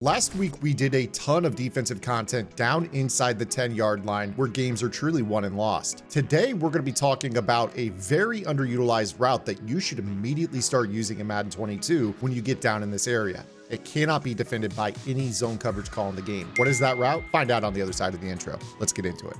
Last week, we did a ton of defensive content down inside the 10-yard line where games are truly won and lost. Today, we're going to be talking about a very underutilized route that you should immediately start using in Madden 22 when you get down in this area. It cannot be defended by any zone coverage call in the game. What is that route? Find out on the other side of the intro. Let's get into it.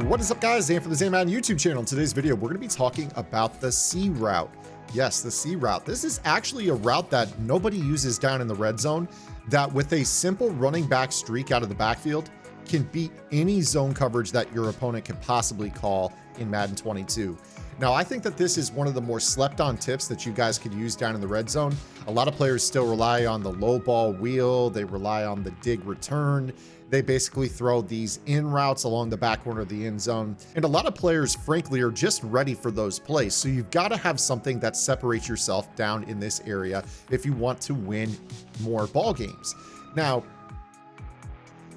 What is up, guys? Zan from the Zan Madden YouTube channel. In today's video, we're going to be talking about the C route. Yes, the C route. This is actually a route that nobody uses down in the red zone, that with a simple running back streak out of the backfield can beat any zone coverage that your opponent could possibly call in Madden 22. Now, I think that this is one of the more slept on tips that you guys could use down in the red zone. A lot of players still rely on the low ball wheel. They rely on the dig return. They basically throw these in routes along the back corner of the end zone. And a lot of players, frankly, are just ready for those plays. So you've got to have something that separates yourself down in this area if you want to win more ball games. Now,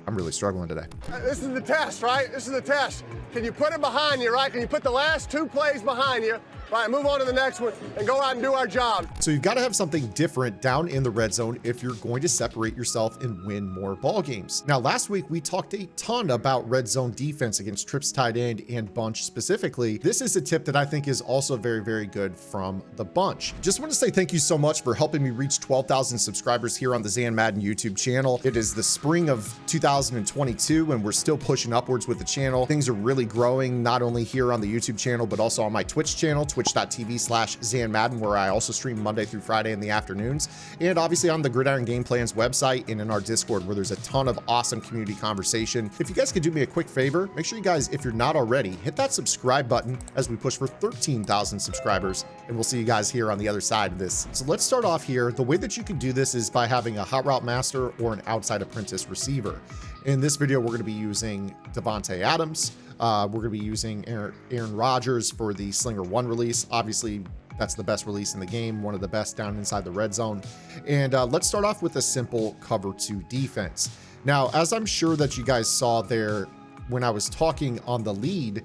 I'm really struggling today. This is the test, right? This is the test. Can you put it behind you, right? Can you put the last two plays behind you? Right, move on to the next one and go out and do our job. So you've got to have something different down in the red zone if you're going to separate yourself and win more ball games. Now, last week, we talked a ton about red zone defense against trips tight end and bunch specifically. This is a tip that I think is also very, very good from the bunch. Just want to say thank you so much for helping me reach 12,000 subscribers here on the Zan Madden YouTube channel. It is the spring of 2022 and we're still pushing upwards with the channel. Things are really growing, not only here on the YouTube channel, but also on my Twitch channel, twitch.tv/Zan Madden, where I also stream Monday through Friday in the afternoons, and obviously on the Gridiron Game Plans website and in our Discord, where there's a ton of awesome community conversation. If you guys could do me a quick favor, make sure you guys, if you're not already, hit that subscribe button as we push for 13,000 subscribers, and we'll see you guys here on the other side of this. So let's start off here. The way that you can do this is by having a hot route master or an outside apprentice receiver. In this video, we're going to be using Davante Adams. We're going to be using Aaron Rodgers for the Slinger 1 release. Obviously, that's the best release in the game, one of the best down inside the red zone. And let's start off with a simple cover 2 defense. Now, as I'm sure that you guys saw there when I was talking on the lead,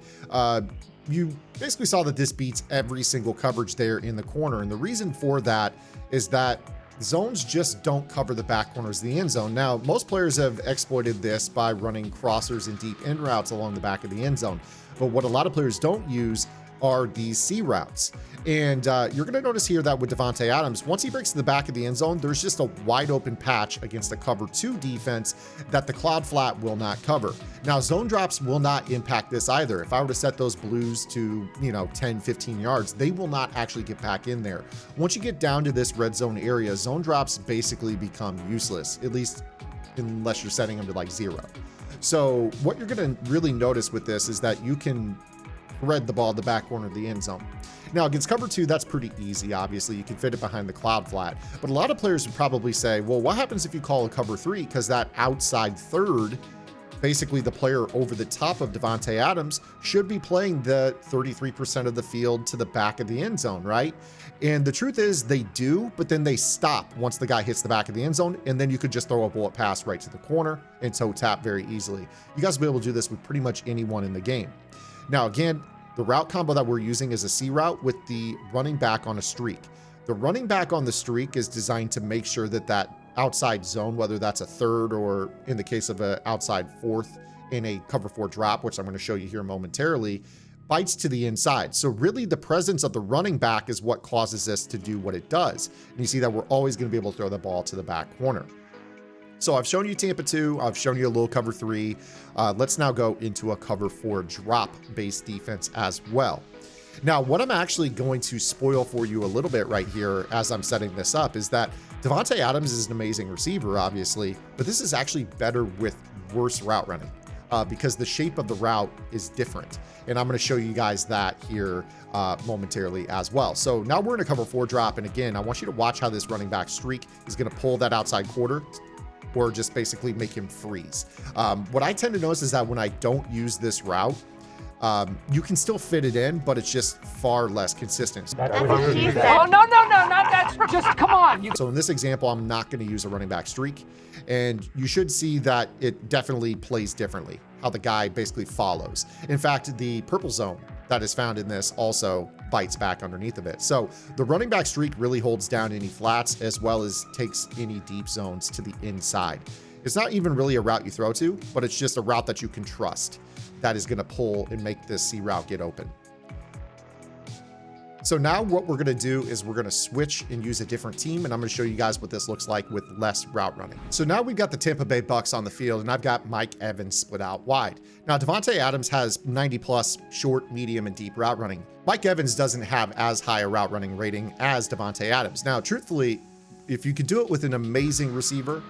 you basically saw that this beats every single coverage there in the corner. And the reason for that is that zones just don't cover the back corners of the end zone. Now, most players have exploited this by running crossers and deep end routes along the back of the end zone. But what a lot of players don't use are these C routes. And you're going to notice here that with Davante Adams, once he breaks to the back of the end zone, there's just a wide open patch against a cover 2 defense that the cloud flat will not cover. Now, zone drops will not impact this either. If I were to set those blues to, 10, 15 yards, they will not actually get back in there. Once you get down to this red zone area, zone drops basically become useless, at least unless you're setting them to like 0. So what you're going to really notice with this is that you can thread the ball at the back corner of the end zone. Now, against cover 2, that's pretty easy. Obviously, you can fit it behind the cloud flat. But a lot of players would probably say, well, what happens if you call a cover 3? Because that outside third, basically the player over the top of Davante Adams, should be playing the 33% of the field to the back of the end zone, right? And the truth is they do, but then they stop once the guy hits the back of the end zone, and then you could just throw a bullet pass right to the corner and toe tap very easily. You guys will be able to do this with pretty much anyone in the game. Now, again, the route combo that we're using is a C route with the running back on a streak. The running back on the streak is designed to make sure that that outside zone, whether that's a third or in the case of an outside fourth in a cover 4 drop, which I'm going to show you here momentarily, bites to the inside. So really the presence of the running back is what causes this to do what it does. And you see that we're always going to be able to throw the ball to the back corner. So I've shown you Tampa 2, I've shown you a little cover 3. Let's now go into a cover 4 drop-based defense as well. Now, what I'm actually going to spoil for you a little bit right here as I'm setting this up is that Davante Adams is an amazing receiver, obviously, but this is actually better with worse route running because the shape of the route is different. And I'm going to show you guys that here momentarily as well. So now we're in a cover 4 drop. And again, I want you to watch how this running back streak is going to pull that outside quarter or just basically make him freeze. What I tend to notice is that when I don't use this route, you can still fit it in, but it's just far less consistent. Oh, no, not that. Just come on. So in this example, I'm not going to use a running back streak. And you should see that it definitely plays differently, how the guy basically follows. In fact, the purple zone that is found in this also bites back underneath of it. So the running back streak really holds down any flats as well as takes any deep zones to the inside. It's not even really a route you throw to, but it's just a route that you can trust that is going to pull and make this C route get open. So now what we're going to do is we're going to switch and use a different team, and I'm going to show you guys what this looks like with less route running. So now we've got the Tampa Bay Bucks on the field, and I've got Mike Evans split out wide. Now Davante Adams has 90 plus short, medium, and deep route running. Mike Evans doesn't have as high a route running rating as Davante Adams. Now, truthfully, if you could do it with an amazing receiver,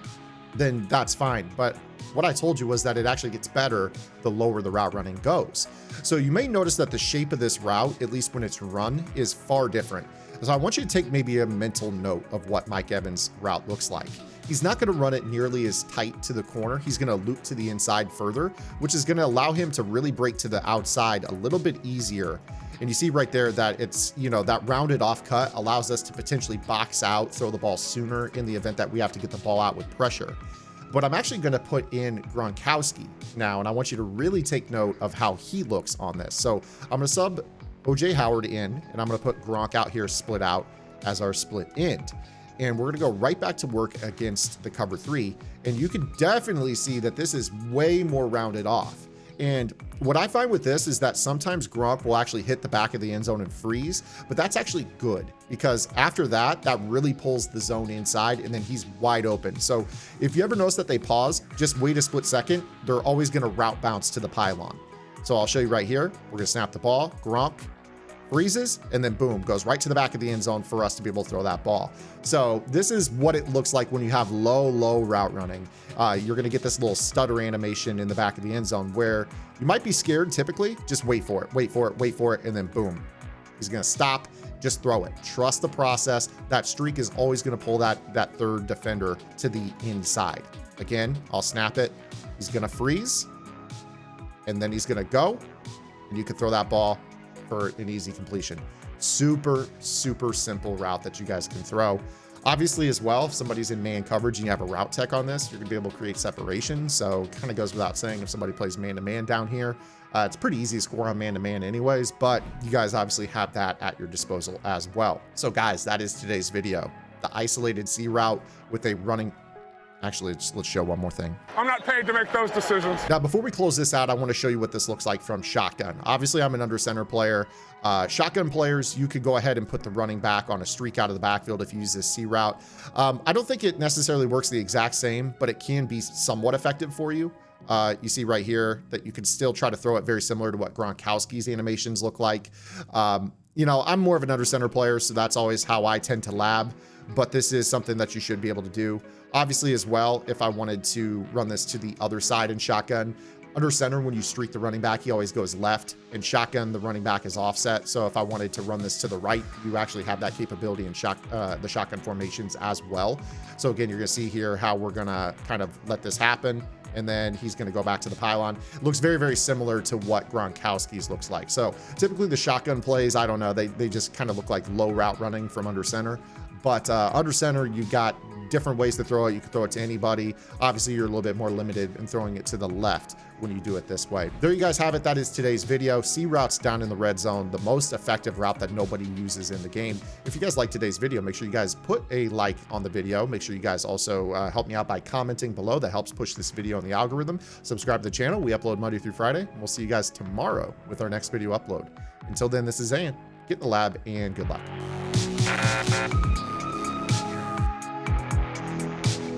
then that's fine. But what I told you was that it actually gets better the lower the route running goes. So you may notice that the shape of this route, at least when it's run, is far different. So I want you to take maybe a mental note of what Mike Evans' route looks like. He's not going to run it nearly as tight to the corner. He's going to loop to the inside further, which is going to allow him to really break to the outside a little bit easier. And you see right there that it's, you know, that rounded off cut allows us to potentially box out, throw the ball sooner in the event that we have to get the ball out with pressure. But I'm actually going to put in Gronkowski now, and I want you to really take note of how he looks on this. So I'm going to sub OJ Howard in, and I'm going to put Gronk out here split out as our split end. And we're going to go right back to work against the cover 3. And you can definitely see that this is way more rounded off. And what I find with this is that sometimes Gronk will actually hit the back of the end zone and freeze, but that's actually good because after that, that really pulls the zone inside and then he's wide open. So if you ever notice that they pause, just wait a split second. They're always going to route bounce to the pylon. So I'll show you right here. We're going to snap the ball. Gronk freezes, and then boom, goes right to the back of the end zone for us to be able to throw that ball. So this is what it looks like when you have low route running. You're going to get this little stutter animation in the back of the end zone where you might be scared typically. Just wait for it, and then boom. He's going to stop, just throw it. Trust the process. That streak is always going to pull that third defender to the inside. Again, I'll snap it. He's going to freeze, and then he's going to go, and you can throw that ball for an easy completion. Super simple route that you guys can throw. Obviously as well, if somebody's in man coverage and you have a route tech on this, you're gonna be able to create separation. So kind of goes without saying if somebody plays man-to-man down here, it's pretty easy to score on man-to-man anyways, but you guys obviously have that at your disposal as well. So guys, that is today's video. The isolated C route with a running. Actually, let's show one more thing. I'm not paid to make those decisions. Now, before we close this out, I want to show you what this looks like from shotgun. Obviously, I'm an under center player. Shotgun players, you could go ahead and put the running back on a streak out of the backfield if you use this C route. I don't think it necessarily works the exact same, but it can be somewhat effective for you. You see right here that you can still try to throw it very similar to what Gronkowski's animations look like. You know, I'm more of an under center player, so that's always how I tend to lab, but this is something that you should be able to do. Obviously as well, if I wanted to run this to the other side in shotgun, under center, when you streak the running back, he always goes left. In shotgun, the running back is offset. So if I wanted to run this to the right, you actually have that capability in the shotgun formations as well. So again, you're gonna see here how we're gonna kind of let this happen. And then he's going to go back to the pylon. It looks very similar to what Gronkowski's looks like. So typically the shotgun plays, I don't know, they just kind of look like low route running from under center. But under center, you've got different ways to throw it. You can throw it to anybody. Obviously, you're a little bit more limited in throwing it to the left when you do it this way. There you guys have it. That is today's video. C routes down in the red zone, the most effective route that nobody uses in the game. If you guys like today's video, make sure you guys put a like on the video. Make sure you guys also help me out by commenting below. That helps push this video in the algorithm. Subscribe to the channel. We upload Monday through Friday. And we'll see you guys tomorrow with our next video upload. Until then, this is Zan. Get in the lab and good luck.